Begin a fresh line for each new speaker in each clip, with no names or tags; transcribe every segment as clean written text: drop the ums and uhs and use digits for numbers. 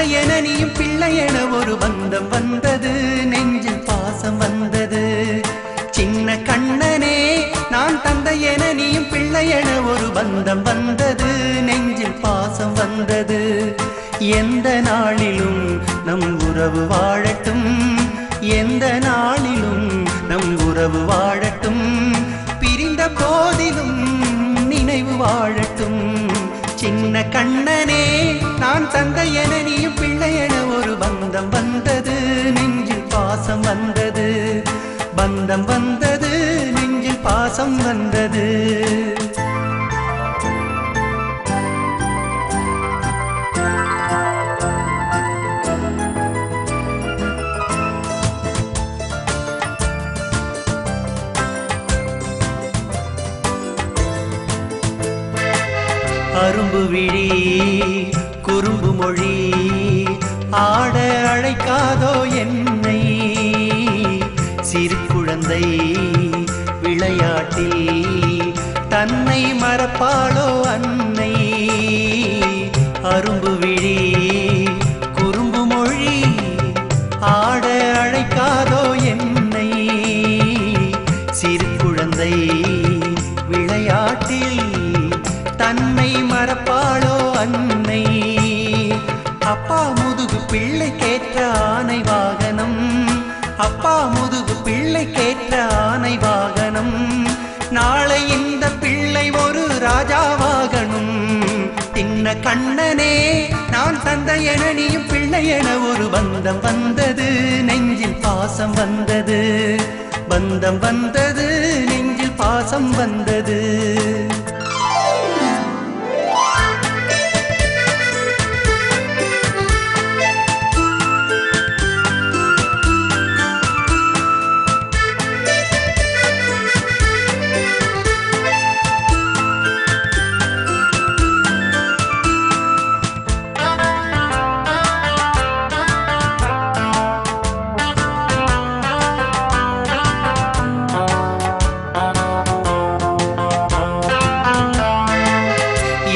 தந்தை என நீயும் பிள்ளை என ஒரு பந்தம் வந்தது, நெஞ்சில் பாசம் வந்தது. சின்ன கண்ணனே நான் தந்தை என நீயும் பிள்ளை என ஒரு பந்தம் வந்தது, நெஞ்சில் பாசம் வந்தது. எந்த நாளிலும் நம் உறவு வாழட்டும், எந்த நாளிலும் நம் உறவு வாழட்டும். பிரிந்த போதிலும் நினைவு வாழட்டும். சின்ன கண்ணனே நான் தந்தை என நீயும் பிள்ளை என ஒரு பந்தம் வந்தது, நெஞ்சில் பாசம் வந்தது. பந்தம் வந்தது, நெஞ்சில் பாசம் வந்தது. அரும்பு விழி குறும்பு மொழி ஆட அழைக்காதோ என்னை, சிறு குழந்தை விளையாட்டில் தன்னை மறப்பாளோ அன்னை. அரும்பு விழி குறும்பு மொழி ஆட அழைக்காதோ என்னை, சிறு குழந்தை விளையாட்டில் தன்னை மறப்பாளோ அன்னை. அப்பா முதுகு பிள்ளை கேற்ற ஆனை வாகனம், அப்பா முதுகு பிள்ளை கேற்ற ஆனை வாகனம். நாளை இந்த பிள்ளை ஒரு ராஜாவாகணும். சின்ன கண்ணனே நான் தந்தை என நீயும் பிள்ளை என ஒரு பந்தம் வந்தது, நெஞ்சில் பாசம் வந்தது. பந்தம் வந்தது, நெஞ்சில் பாசம் வந்தது.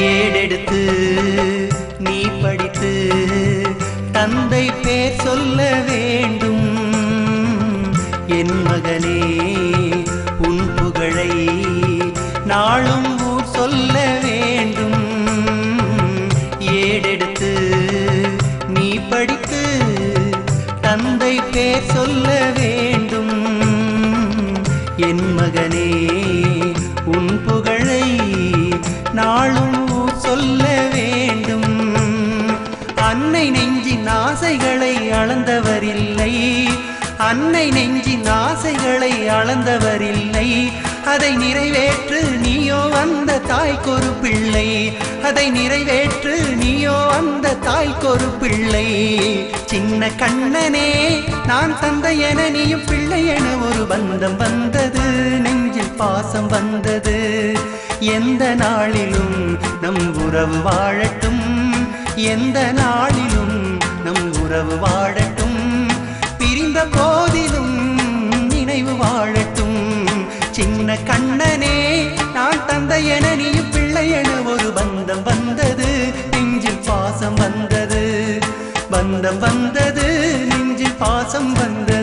ஏடெடுத்து நீ படித்து தந்தை பேர் சொல்ல வேண்டும். என் மகனே உன் புகழை நாளும் ஊர் சொல்ல வேண்டும். ஏடெடுத்து நீ படித்து தந்தை பேர் சொல்ல வேண்டும். என் மகனே உன் புகழை நாளும் சொல்ல வேண்டும். அன்னை நெஞ்சின் ஆசைகளை அளந்தவரில்லை, அன்னை நெஞ்சின் ஆசைகளை அளந்தவரில்லை. அதை நிறைவேற்று நீயோ அந்த தாய்க்கொரு பிள்ளை, அதை நிறைவேற்று நீயோ அந்த தாய்க்கொரு பிள்ளை. சின்ன கண்ணனே நான் தந்தை என நீயும் பிள்ளை என ஒரு பந்தம் வந்தது, நெஞ்சில் பாசம் வந்தது. எந்த நாளிலும் நம் உறவு வாழட்டும், எந்த நாளிலும் நம் உறவு வாழட்டும். பிரிந்த போதிலும் நினைவு வாழட்டும். சின்ன கண்ணனே நான் தந்தை என நீயும் பிள்ளை என ஒரு பந்தம் வந்தது, நெஞ்சில் பாசம் வந்தது. பந்தம் வந்தது, நெஞ்சில் பாசம் வந்தது.